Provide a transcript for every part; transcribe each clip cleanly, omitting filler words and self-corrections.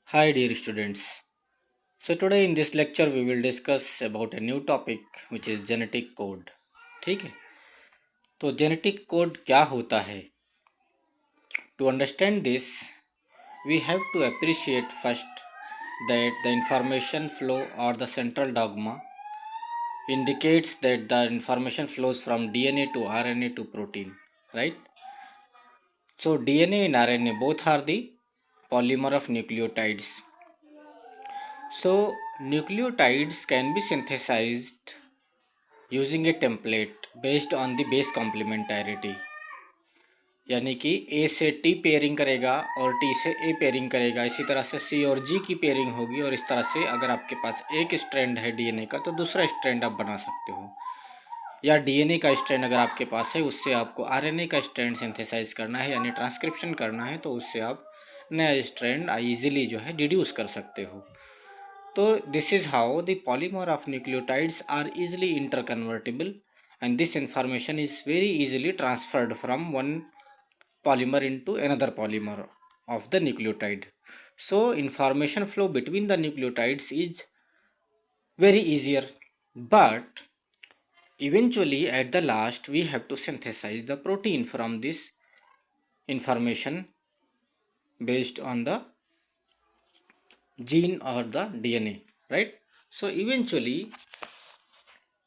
Hi dear students. So today in this lecture we will discuss about a new topic which is genetic code. ठीक है. तो genetic code क्या होता है? To understand this, we have to appreciate first that the information flow or the central dogma indicates that the information flows from DNA to RNA to protein, right? So DNA and RNA both are the polymer of nucleotides. So nucleotides can be synthesized using a template based on the base complementarity. यानी कि ए से T pairing करेगा और T से ए pairing करेगा, इसी तरह से सी और जी की पेयरिंग होगी, और इस तरह से अगर आपके पास एक स्ट्रैंड है डीएनए का तो दूसरा स्ट्रैंड आप बना सकते हो, या डीएनए का स्ट्रैंड अगर आपके पास है उससे आपको आरएनए का स्ट्रैंड सिंथेसाइज करना है यानी ट्रांसक्रिप्शन करना है, तो उससे आप नया स्ट्रैंड इजीली जो है डिड्यूस कर सकते हो. So this is how the polymer of nucleotides are easily interconvertible, and this information is very easily transferred from one polymer into another polymer of the nucleotide. So information flow between the nucleotides is very easier, but eventually at the last we have to synthesize the protein from this information based on the gene or the DNA, right? So eventually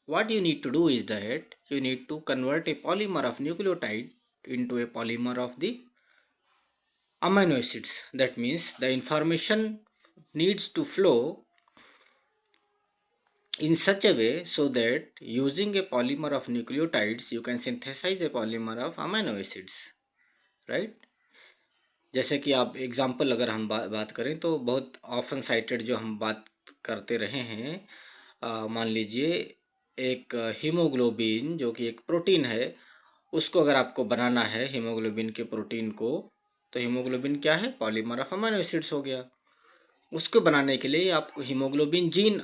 what you need to do is that you need to convert a polymer of nucleotide into a polymer of the amino acids. That means the information needs to flow in such a way so that using a polymer of nucleotides you can synthesize a polymer of amino acids, right? जैसे कि आप example अगर हम बात करें तो बहुत often cited जो हम बात करते रहे हैं, मान लीजिए एक हीमोग्लोबिन जो कि एक प्रोटीन है, उसको अगर आपको बनाना है हीमोग्लोबिन के प्रोटीन को, तो हीमोग्लोबिन क्या है? पॉलीमर ऑफ अमीनो एसिड्स हो गया. उसको बनाने के लिए आप हीमोग्लोबिन जीन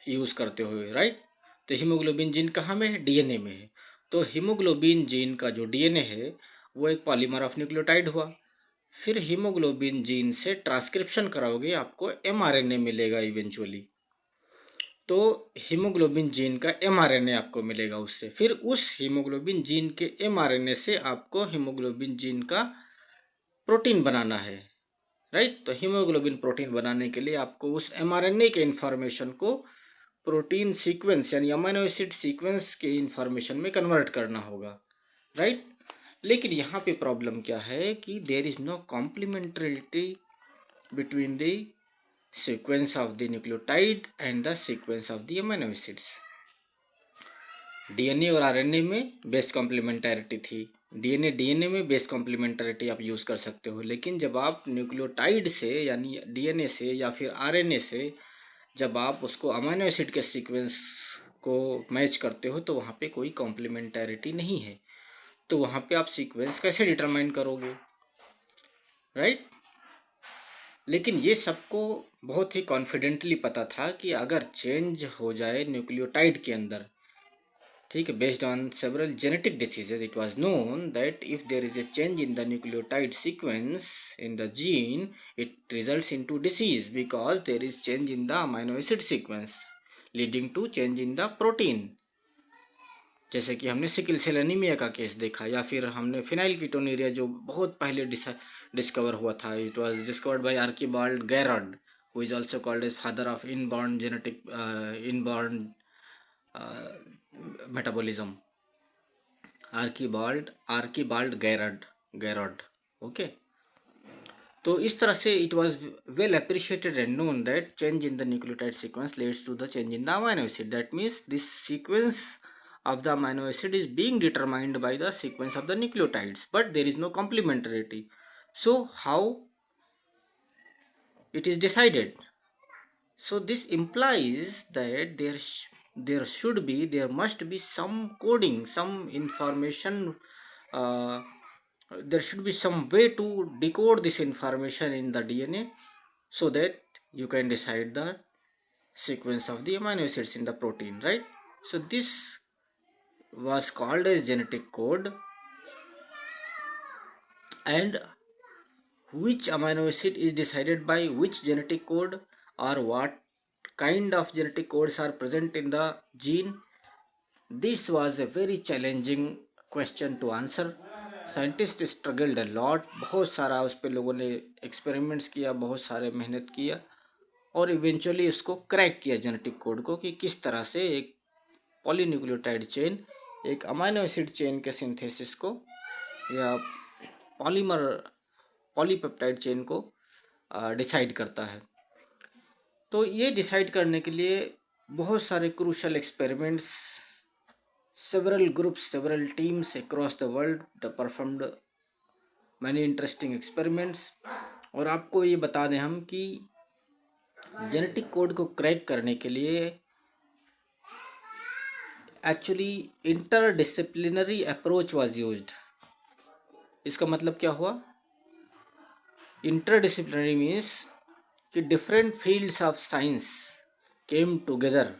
यूज़ करते हो, राइट? तो हीमोग्लोबिन जीन कहाँ में है? डीएनए में है. तो हीमोग्लोबिन जीन का जो डीएनए है वो एक पॉलीमर ऑफ न्यूक्लियोटाइड हुआ. फिर हीमोग्लोबिन जीन से ट्रांसक्रिप्शन कराओगे, आपको एमआरएनए मिलेगा इवेंचुअली. तो हीमोग्लोबिन जीन का एमआरएनए आपको मिलेगा उससे. फिर उस हीमोग्लोबिन जीन के एमआरएनए से आपको हीमोग्लोबिन जीन का प्रोटीन बनाना है, राइट? तो हीमोग्लोबिन प्रोटीन बनाने के लिए आपको उस एमआरएनए के इंफॉर्मेशन को प्रोटीन सीक्वेंस यानी अमीनो एसिड सीक्वेंस के इंफॉर्मेशन में कन्वर्ट करना होगा, राइट? लेकिन यहाँ पे प्रॉब्लम क्या है कि there is no complementarity between the sequence of the nucleotide and the sequence of the amino acids. DNA और आरएनए में बेस कॉम्प्लीमेंटैरिटी थी, डीएनए में बेस कॉम्प्लीमेंटैरिटी आप यूज़ कर सकते हो, लेकिन जब आप न्यूक्लियोटाइड से यानी डीएनए से या फिर आरएनए से जब आप उसको अमीनो एसिड के सीक्वेंस को मैच करते हो तो वहाँ पे कोई कॉम्प्लीमेंटैरिटी नहीं है. तो वहाँ पे आप सीक्वेंस कैसे डिटरमाइन करोगे, राइट? लेकिन ये सबको बहुत ही कॉन्फिडेंटली पता था कि अगर चेंज हो जाए न्यूक्लियोटाइड के अंदर, ठीक है, based on several genetic diseases, it was known that if there is a change in the nucleotide sequence in the gene it results into disease because there is change in the amino acid sequence leading to change in the protein. जैसे कि हमने sickle cell anaemia का case देखा, या फिर हमने phenyl कीटोनुरिया जो बहुत पहले डिस्कवर हुआ था. It was discovered by Archibald Garrod who is also called as father of inborn genetic inborn metabolism. Archibald Garrod, okay. तो इस तरह से it was well appreciated and known that change in the nucleotide sequence leads to the change in the amino acid. That means this sequence of the amino acid is being determined by the sequence of the nucleotides, but there is no complementarity. So how it is decided? So this implies that there must be some coding, some information, uh, there should be some way to decode this information in the DNA so that you can decide the sequence of the amino acids in the protein, right? So this was called as genetic code, and which amino acid is decided by which genetic code, or what kind of genetic codes are present in the gene. This was a very challenging question to answer. Scientist struggled a lot, बहुत सारा उस पर लोगों ने experiments किया, बहुत सारे मेहनत किया और इवेंचुअली उसको क्रैक किया जेनेटिक कोड को कि किस तरह से एक पॉलीन्यूक्लियोटाइड चेन एक अमाइनो एसिड चेन के सिंथेसिस को या पॉलीमर पॉलीपेप्टाइड चेन को डिसाइड करता है। तो ये डिसाइड करने के लिए बहुत सारे crucial experiments, several groups, several teams across the world performed many interesting experiments। और आपको ये बता दें हम कि जेनेटिक कोड को क्रैक करने के लिए actually interdisciplinary approach was used. इसका मतलब क्या हुआ? इंटरडिसिप्लिनरी मीन्स कि different fields of science came together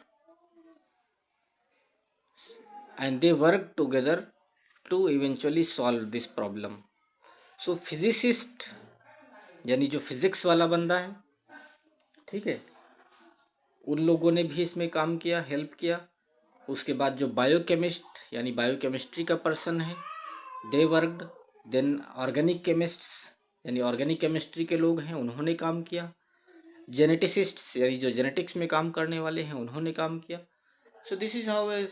and they worked together to eventually solve this problem। So physicist यानी जो फिजिक्स वाला बंदा है, ठीक है, उन लोगों ने भी इसमें काम किया, हेल्प किया। उसके बाद जो बायोकेमिस्ट यानी बायोकेमिस्ट्री का पर्सन है, they worked. Then organic chemists यानी ऑर्गेनिक केमिस्ट्री के लोग हैं, उन्होंने काम किया। जेनेटिसिस्ट्स यानी जो जेनेटिक्स में काम करने वाले हैं, उन्होंने काम किया। So this is how a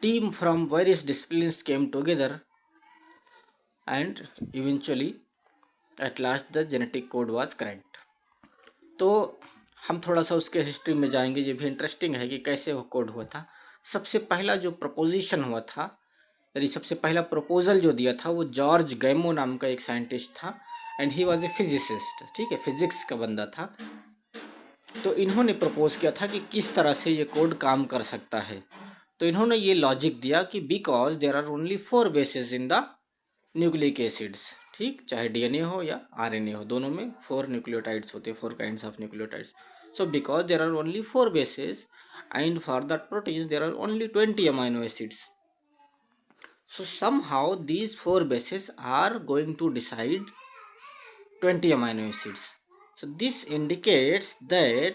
team from various disciplines came together and eventually at last the genetic code was cracked। तो हम थोड़ा सा उसके हिस्ट्री में जाएंगे, ये भी इंटरेस्टिंग है कि कैसे वो कोड हुआ था। सबसे पहला जो प्रपोजिशन हुआ था, यानी सबसे पहला प्रपोजल जो दिया था, वो जॉर्ज गैमो नाम का एक साइंटिस्ट था and he was a physicist, ठीक है, फिजिक्स का बंदा था। तो इन्होंने प्रपोज किया था कि किस तरह से ये कोड काम कर सकता है। तो इन्होंने ये लॉजिक दिया कि because there are only 4 bases in the nucleic acids, ठीक, चाहे डीएनए हो या आरएनए हो, दोनों में 4 न्यूक्लियोटाइड्स होते हैं, 4 kinds of nucleotides. So because there are only 4 bases and for that proteins there are only 20 amino acids. So somehow these 4 bases are going to decide 20 amino acids. So this indicates that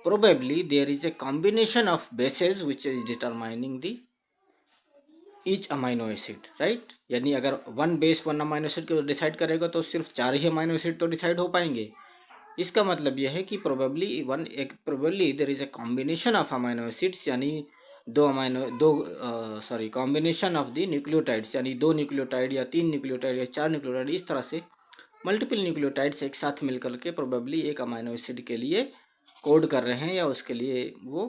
probably there is a combination of bases which is determining the each amino acid, right? यानी अगर one base one amino acid को decide करेगा तो सिर्फ 4 ही amino acid तो decide हो पाएंगे। इसका मतलब यह है कि probably there is a combination of amino acids, यानी कॉम्बिनेशन ऑफ द न्यूक्लियोटाइड्स, यानी 2 न्यूक्लियोटाइड या 3 न्यूक्लियोटाइड या 4 न्यूक्लियोटाइड, इस तरह से मल्टीपल न्यूक्लियोटाइड्स एक साथ मिलकर के प्रोबेबली एक अमाइनो एसिड के लिए कोड कर रहे हैं या उसके लिए वो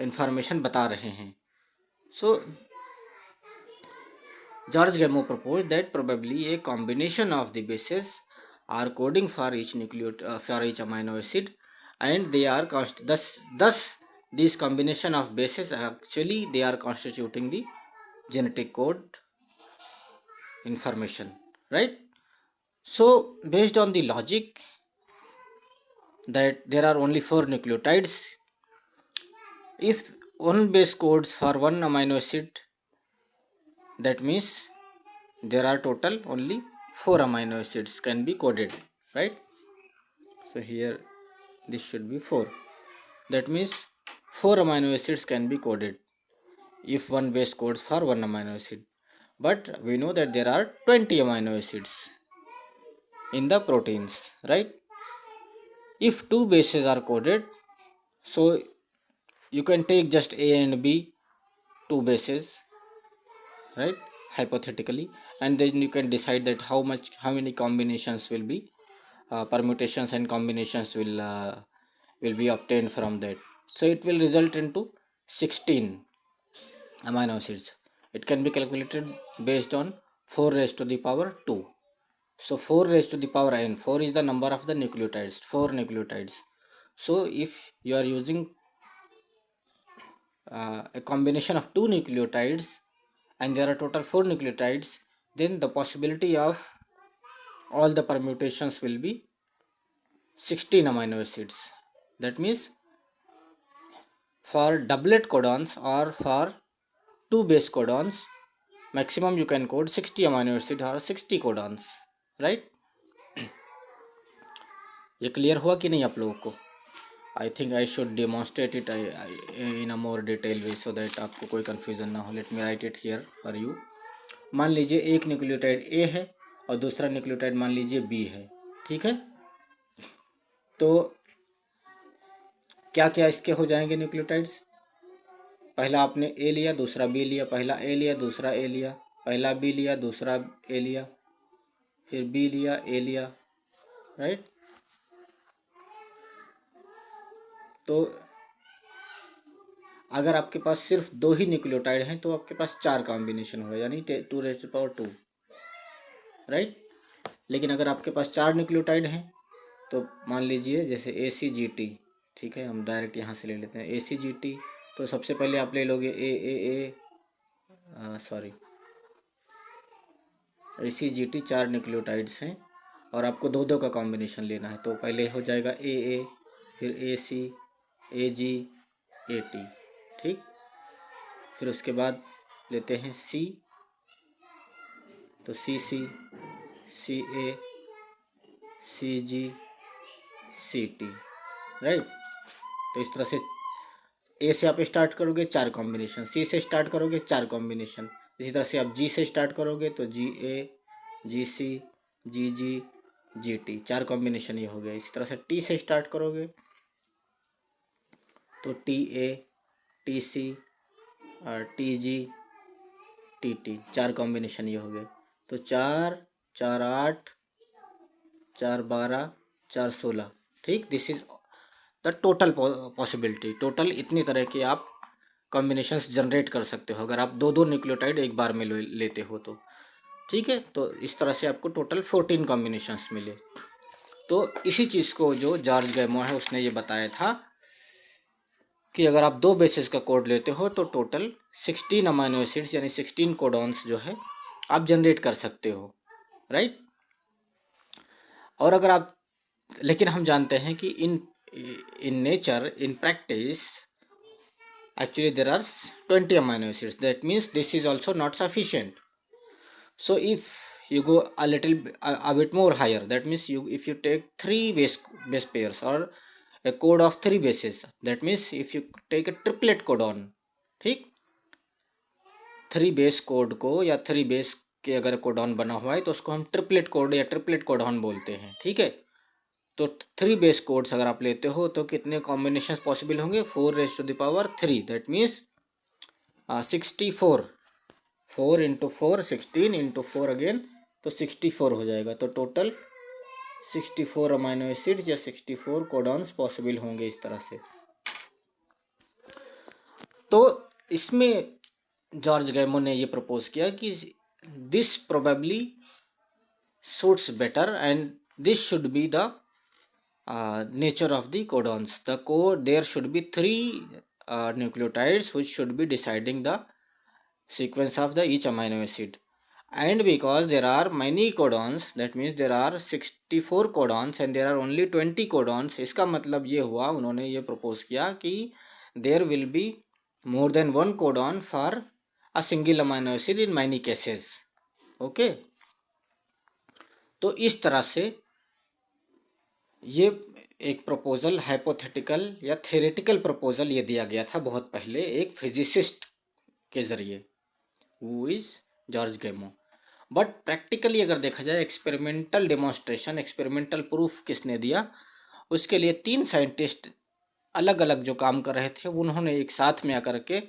इंफॉर्मेशन बता रहे हैं। सो George Gamow proposed that probably a combination of the bases are coding for each for each amino acid, and they are thus this combination of bases actually they are constituting the genetic code information, right? So based on the logic that there are only 4 nucleotides, if one base codes for one amino acid, that means there are total only 4 amino acids can be coded, right? So here this should be 4. That means 4 amino acids can be coded if one base codes for one amino acid. But we know that there are 20 amino acids in the proteins, right? If two bases are coded, so you can take just A and B, two bases, right, hypothetically, and then you can decide that how many combinations will be permutations and combinations will be obtained from that. So it will result into 16 amino acids. It can be calculated based on 4 raised to the power 2. So 4 raised to the power n, 4 is the number of the nucleotides, 4 nucleotides. So if you are using a combination of 2 nucleotides and there are total 4 nucleotides, then the possibility of all the permutations will be 16 amino acids. That means for doublet codons or for 2 base codons, maximum you can code 60 amino acids or 60 codons, right. ये clear हुआ कि नहीं आप लोगों को? I think I should demonstrate it in a more detail way so that आपको कोई confusion ना हो। Let me right it here for you. मान लीजिए एक न्यूक्लियोटाइड ए है और दूसरा न्यूक्लियोटाइड मान लीजिए बी है, ठीक है। तो क्या क्या इसके हो जाएंगे न्यूक्लियोटाइड्स? पहला आपने ए लिया, दूसरा बी लिया, पहला ए लिया, दूसरा ए लिया, पहला बी लिया, दूसरा ए लिया, फिर बी लिया, ए लिया, राइट। तो अगर आपके पास सिर्फ दो ही न्यूक्लियोटाइड हैं तो आपके पास 4 कॉम्बिनेशन होगा, यानी 2⁻², राइट। लेकिन अगर आपके पास 4 न्यूक्लियोटाइड हैं तो मान लीजिए जैसे ACGT, ठीक है, हम डायरेक्ट यहाँ से ले लेते हैं ACGT। तो सबसे पहले आप ले लोगे ACGT 4 न्यूक्लियोटाइड्स हैं और आपको दो दो का कॉम्बिनेशन लेना है। तो पहले हो जाएगा AA, फिर AC, AG, AT, ठीक। फिर उसके बाद लेते हैं C, तो CC, CA, CG, CT, right. तो इस तरह से ए से आप स्टार्ट करोगे 4 कॉम्बिनेशन, सी से स्टार्ट करोगे 4 कॉम्बिनेशन, इसी तरह से आप जी से स्टार्ट करोगे तो GA, GC, GG, GT, 4 combination ये हो गया। इसी तरह से टी से स्टार्ट करोगे तो TA, TC और TG, TT, 4 कॉम्बिनेशन ये हो गए। तो 4, 4, 8, 4, 12, 4, 16, ठीक। This is the total possibility. Total इतनी तरह के आप कॉम्बिनेशंस जनरेट कर सकते हो अगर आप दो दो न्यूक्लियोटाइड एक बार में लेते हो तो, ठीक है। तो इस तरह से आपको टोटल 14 कॉम्बिनेशंस मिले। तो इसी चीज़ को जो जॉर्ज गैमो है उसने ये बताया था कि अगर आप दो बेसिस का कोड लेते हो तो टोटल 16 अमाइनो एसिड्स यानी 16 कोडॉन्स जो है आप जनरेट कर सकते हो, राइट। और अगर आप, लेकिन हम जानते हैं कि in nature, in practice, actually there are 20 amino acids. That means this is also not sufficient. So if you go a bit more higher, that means if you take 3 base pairs or a code of 3 bases, that means if you take a triplet codon, ठीक, 3 base code को या 3 base के अगर codon बना हुआ है तो उसको हम ट्रिपलेट कोड या ट्रिपलेट कोडॉन बोलते हैं, ठीक है। तो 3 बेस कोड्स अगर आप लेते हो तो कितने कॉम्बिनेशन पॉसिबल होंगे? 4⁻3, that means 64, 4 into 4 16 into 4 again, तो 64 हो जाएगा। तो टोटल 64 अमाइनो एसिड्स या 64 कोडॉन्स पॉसिबल होंगे इस तरह से। तो इसमें जॉर्ज गैमो ने ये प्रपोज किया कि this probably suits better and this should be the nature of the codons. The code, there should be 3 nucleotides which should be deciding the sequence of the each amino acid. And because there are many codons, that means there are 64 codons and there are only 20 codons, इसका मतलब ये हुआ, उन्होंने ये propose किया कि there will be more than one codon for a single amino acid in many cases. Okay, तो इस तरह से ये एक प्रपोजल, हाइपोथेटिकल या थ्योरेटिकल प्रपोजल ये दिया गया था बहुत पहले एक फिजिसिस्ट के ज़रिए, वो इज़ जॉर्ज गैमो। बट प्रैक्टिकली अगर देखा जाए, एक्सपेरिमेंटल डेमोन्स्ट्रेशन, एक्सपेरिमेंटल प्रूफ किसने दिया? उसके लिए 3 साइंटिस्ट अलग अलग जो काम कर रहे थे उन्होंने एक साथ में आकर के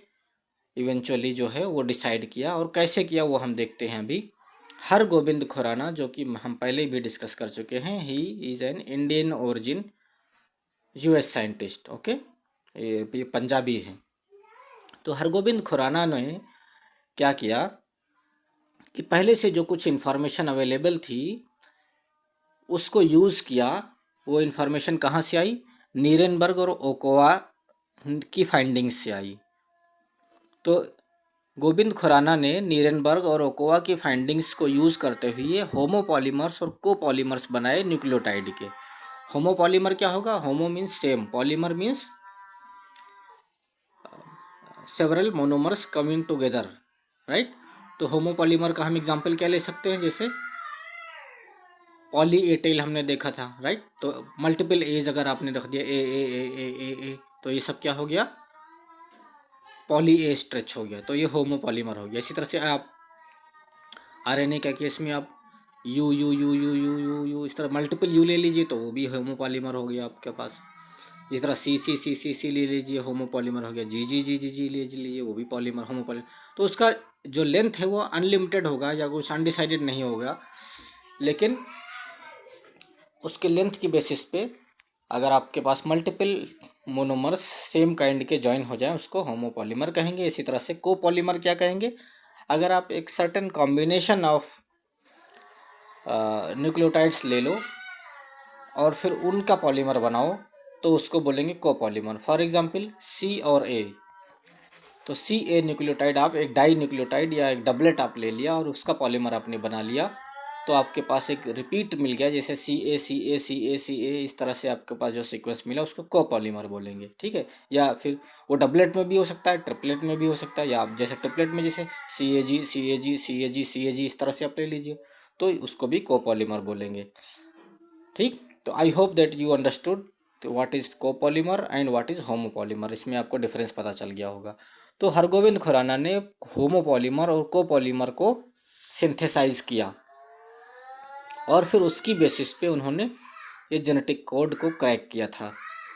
इवेंचुअली जो है वो डिसाइड किया। और कैसे किया वो हम देखते हैं अभी। हरगोबिंद खुराना, जो कि हम पहले भी डिस्कस कर चुके हैं, he is an Indian origin US scientist, okay, ये पंजाबी हैं। तो हरगोबिंद खुराना ने क्या किया कि पहले से जो कुछ इन्फॉर्मेशन अवेलेबल थी उसको यूज़ किया। वो इन्फॉर्मेशन कहाँ से आई? नीरेनबर्ग और ओकोवा की फाइंडिंग्स से आई। तो गोविंद खुराना ने नीरेनबर्ग और ओकोवा की फाइंडिंग्स को यूज़ करते हुए होमोपॉलीमर्स और कोपॉलीमर्स बनाए न्यूक्लियोटाइड के। होमोपॉलीमर क्या होगा? होमो means same, polymer means several monomers coming together, right. तो होमोपॉलीमर का हम एग्जांपल क्या ले सकते हैं? जैसे पॉली ए टेल हमने देखा था, राइट। तो मल्टीपल एज अगर आपने रख दिया ए, तो ये सब क्या हो गया, पॉली ए स्ट्रेच हो गया, तो ये होमोपॉलीमर हो गया। इसी तरह से आप आरएनए का केस में आप you you you you you you you इस तरह मल्टीपल यू ले लीजिए तो वो भी होमोपॉलीमर हो गया आपके पास। इस तरह सी ले लीजिए, होमोपॉलीमर हो गया। जी ले लीजिए, वो भी पॉलीमर होमोपॉलीमर। तो उसका जो लेंथ है वो अनलिमिटेड होगा या कुछ अनडिसाइडेड नहीं होगा, लेकिन उसके लेंथ की बेसिस पे अगर आपके पास मल्टीपल मोनोमर्स सेम काइंड के ज्वाइन हो जाएं उसको होमोपॉलीमर कहेंगे। इसी तरह से कोपॉलीमर क्या कहेंगे, अगर आप एक सर्टेन कॉम्बिनेशन ऑफ न्यूक्लियोटाइड्स ले लो और फिर उनका पॉलीमर बनाओ तो उसको बोलेंगे कोपॉलीमर। फॉर एग्जांपल सी और ए, तो सी ए न्यूक्लियोटाइड आप एक डाई न्यूक्लियोटाइड या एक डबलेट आप ले लिया और उसका पॉलीमर आपने बना लिया, तो आपके पास एक रिपीट मिल गया, जैसे सी ए सी ए सी ए सी ए, इस तरह से आपके पास जो सीक्वेंस मिला उसको कोपॉलीमर बोलेंगे, ठीक है। या फिर वो डबलेट में भी हो सकता है, ट्रिपलेट में भी हो सकता है, या आप जैसे ट्रिपलेट में जैसे सी ए जी सी ए जी सी ए जी सी ए जी इस तरह से आप ले लीजिए, तो उसको भी कोपॉलीमर बोलेंगे, ठीक। तो I hope that you understood what is copolymer and what is homopolymer, इसमें आपको डिफरेंस पता चल गया होगा। तो हरगोविंद खुराना ने होमोपॉलीमर और कोपॉलीमर को सिंथेसाइज किया और फिर उसकी बेसिस पे उन्होंने ये जेनेटिक कोड को क्रैक किया था।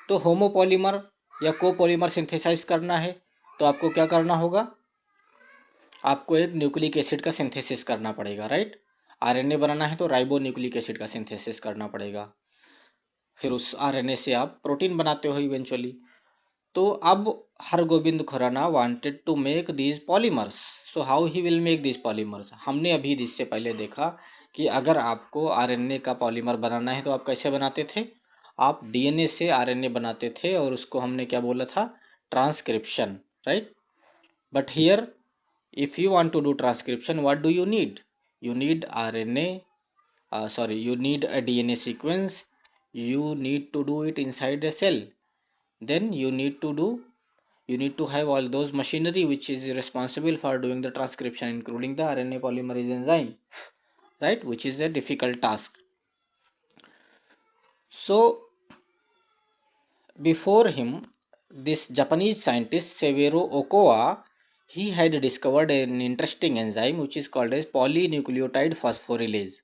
तो होमोपॉलीमर या कोपॉलीमर सिंथेसाइज करना है तो आपको क्या करना होगा, आपको एक न्यूक्लिक एसिड का सिंथेसिस करना पड़ेगा, राइट। आरएनए बनाना है तो राइबो न्यूक्लिक एसिड का सिंथेसिस करना पड़ेगा, फिर उस आरएनए से आप प्रोटीन बनाते हो इवेंचुअली। तो अब Hargovind Khurana wanted to make these polymers, so how he will make these polymers. हमने अभी इससे पहले देखा कि अगर आपको आरएनए का पॉलीमर बनाना है तो आप कैसे बनाते थे, आप डीएनए से आरएनए बनाते थे और उसको हमने क्या बोला था, transcription, right. But here if you want to do transcription, what do you need, you need RNA, you need a DNA sequence, you need to do it inside a cell, then you need to have all those machinery which is responsible for doing the transcription, including the RNA polymerase enzyme, right, which is a difficult task. So before him, this Japanese scientist Severo Okoa, he had discovered an interesting enzyme which is called as polynucleotide phosphorylase.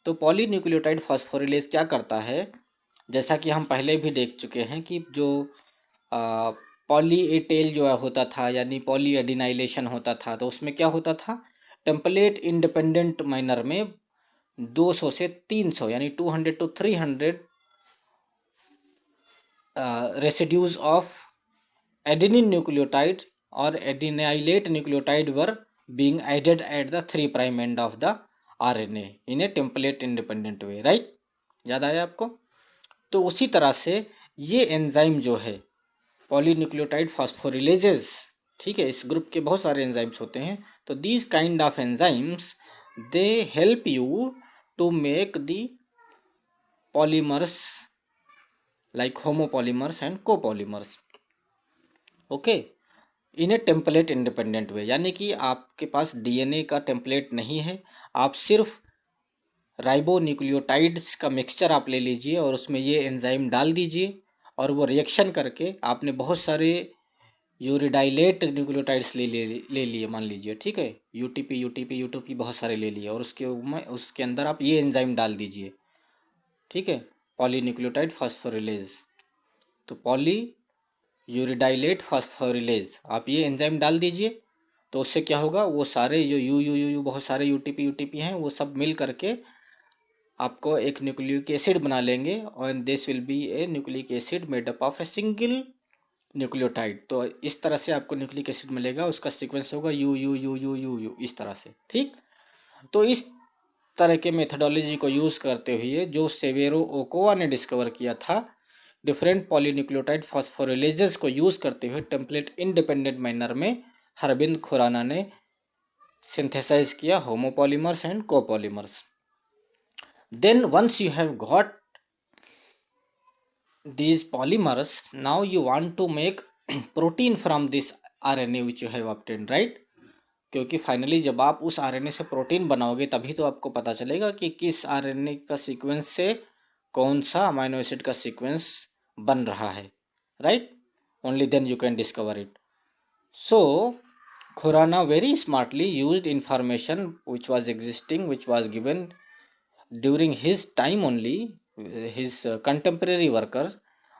तो polynucleotide फॉस्फोरिलेज क्या करता है, जैसा कि हम पहले भी देख चुके हैं कि जो पॉली ए टेल जो होता था यानी पॉली एडिनाइलेशन होता था, तो उसमें क्या होता था, टेम्पलेट इंडिपेंडेंट मैनर में 200 से 300 यानी 200 to 300 residues of adenine nucleotide और adenylate nucleotide were being added at the 3' end of the RNA in a template independent way, right. याद आया आपको। तो उसी तरह से ये एंजाइम जो है पॉलीन्यूक्लियोटाइड फॉस्फोरिलेजेस, ठीक है, इस ग्रुप के बहुत सारे एंजाइम्स होते हैं। तो these kind of enzymes they help you to make the polymers like homopolymers and copolymers, okay, in a template independent way. यानी कि आपके पास डीएनए का टेम्पलेट नहीं है, आप सिर्फ राइबो न्यूक्लियोटाइड्स का मिक्सचर आप ले लीजिए और उसमें ये एंजाइम डाल दीजिए और वो रिएक्शन करके आपने बहुत सारे यूरिडाइलेट न्यूक्लियोटाइड्स ले लिए मान लीजिए, ठीक है, यूटीपी यूटीपी यूटीपी बहुत सारे ले लिए और उसके अंदर आप ये एंजाइम डाल दीजिए, ठीक है, पॉलीन्यूक्लियोटाइड फॉस्फोरिलेज। तो पॉली यूरिडाइलेट फॉस्फोरिलेज आप ये एंजाइम डाल दीजिए, तो उससे क्या होगा, वो सारे जो यू बहुत सारे यूटीपी यूटीपी हैं वो सब मिल करके आपको एक न्यूक्लिक एसिड बना लेंगे और this will be A nucleic acid made up of a single nucleotide. तो इस तरह से आपको न्यूक्लिक एसिड मिलेगा, उसका सीक्वेंस होगा you you you you you you इस तरह से, ठीक। तो इस तरह के मेथडोलॉजी को यूज़ करते हुए जो सेवेरो ओकोआ ने डिस्कवर किया था, डिफरेंट पॉलीन्यूक्लियोटाइड फॉस्फोरिलेजेस को यूज़ करते हुए टेम्पलेट इंडिपेंडेंट मैनर में हरबिंद खुराना ने सिंथेसाइज किया homopolymers and copolymers. Then once you have got these polymers, now you want to make protein from this RNA which you have obtained, right? क्योंकि finally जब आप उस आरएनए से प्रोटीन बनाओगे तभी तो आपको पता चलेगा कि किस आरएनए का सीक्वेंस से कौन सा अमाइनो एसिड का सीक्वेंस बन रहा है, right? Only then you can discover it. So, Khurana very smartly used information which was existing, which was given during his time only, his contemporary workers,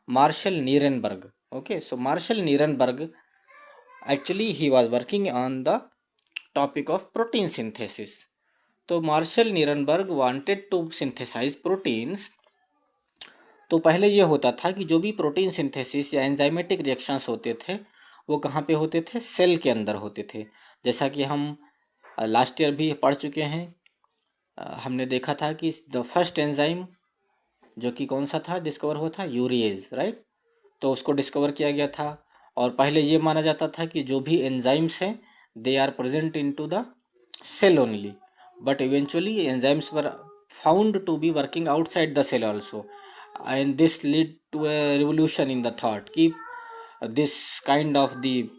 Marshall Nierenberg. Okay, so Marshall Nierenberg, actually he was working on the topic of protein synthesis. तो Marshall Nirenberg wanted to synthesize proteins. तो पहले ये होता था कि जो भी protein synthesis या एंजाइमेटिक रिएक्शंस होते थे वो कहाँ पे होते थे? सेल के अंदर होते थे. जैसा कि हम लास्ट ईयर भी पढ़ चुके हैं. हमने देखा था कि द फर्स्ट एंजाइम जो कि कौन सा था डिस्कवर हुआ था? Urease, right? तो उसको डिस्कवर किया गया था. और पहले ये माना जाता था कि जो भी एंजाइम्स हैं they are present into the cell only, but eventually enzymes were found to be working outside the cell also, and this lead to a revolution in the thought कि this kind of the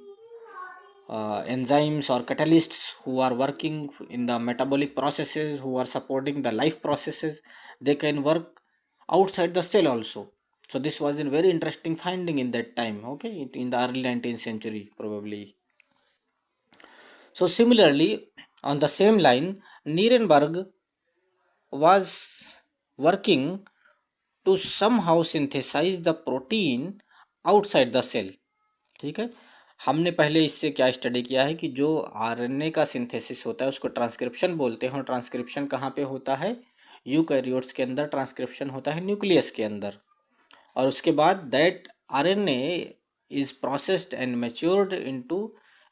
enzymes or catalysts who are working in the metabolic processes, who are supporting the life processes, they can work outside the cell also. So this was a very interesting finding in that time, okay, in the early 19th century probably. So similarly, on the same line, Nierenberg was working to somehow synthesize the protein outside the cell. ठीक है. हमने पहले इससे क्या study किया है कि जो आरएनए का सिंथेसिस होता है उसको ट्रांसक्रिप्शन बोलते हैं, और ट्रांसक्रिप्शन कहाँ पे होता है? यूकैरियोट्स के अंदर ट्रांसक्रिप्शन होता है, न्यूक्लियस के अंदर. और उसके बाद that RNA is processed and matured into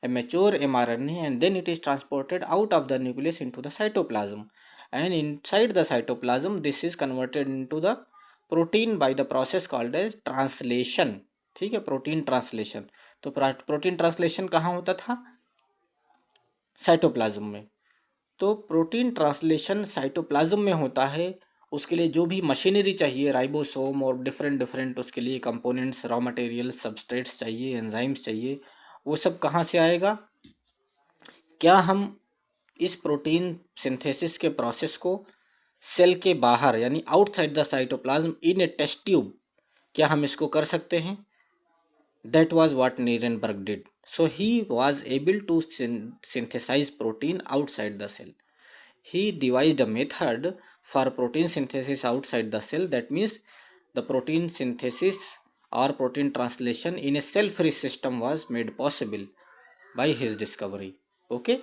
a mature mRNA, and then it is transported out of the nucleus into the cytoplasm, and inside the cytoplasm this is converted into the protein by the process called as translation. ठीक है, protein translation. तो protein translation कहाँ होता था? Cytoplasm में. तो protein translation cytoplasm में होता है. उसके लिए जो भी मशीनरी चाहिए, राइबोसोम और डिफरेंट डिफरेंट उसके लिए कंपोनेंट्स, रॉ मटेरियल, सबस्ट्रेट्स चाहिए, एंजाइम्स चाहिए, वो सब कहाँ से आएगा? क्या हम इस प्रोटीन सिंथेसिस के प्रोसेस को सेल के बाहर यानी outside the cytoplasm in a test tube, क्या हम इसको कर सकते हैं? That was what Nierenberg did. So he was able to synthesize protein outside the cell. He devised a method for protein synthesis outside the cell. That means the protein synthesis or protein translation in a cell-free system was made possible by his discovery. Okay.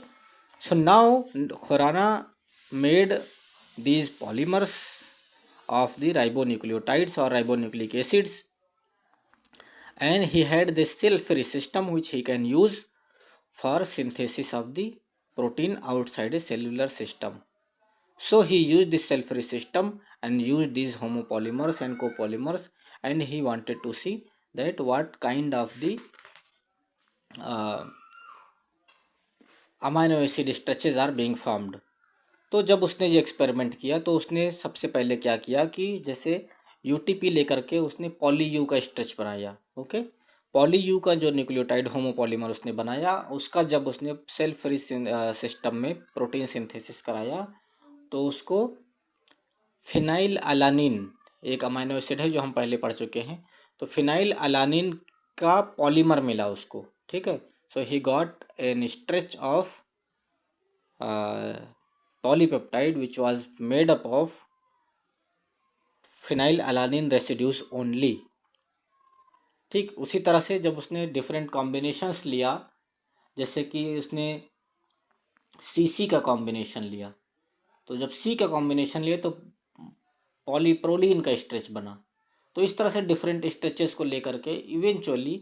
So now Khorana made these polymers of the ribonucleotides or ribonucleic acids, and he had this cell-free system which he can use for synthesis of the protein outside a cellular system. So he used this cell-free system and used these homopolymers and copolymers, and he wanted to see that what kind of the amino acid stretches are being formed. तो जब उसने ये experiment किया तो उसने सबसे पहले क्या किया कि जैसे यूटीपी लेकर के उसने पॉली यू का स्ट्रेच बनाया. ओके, पॉली यू का जो न्यूक्लियोटाइड होमोपॉलीमर उसने बनाया, उसका जब उसने सेल फ्री सिस्टम में प्रोटीन सिंथेसिस कराया तो उसको फिनाइल अलानिन, एक अमाइनो एसिड है जो हम पहले पढ़ चुके हैं, तो फिनाइल अलानिन का पॉलीमर मिला उसको. ठीक है. So he got an stretch of polypeptide which was made up of phenylalanine residues only. ठीक उसी तरह से जब उसने डिफरेंट कॉम्बिनेशंस लिया, जैसे कि उसने सी का कॉम्बिनेशन लिया, तो जब सी का कॉम्बिनेशन लिया तो पॉलीप्रोलीन का स्ट्रेच बना. तो इस तरह से डिफरेंट स्ट्रेचेस को लेकर के इवेंचुअली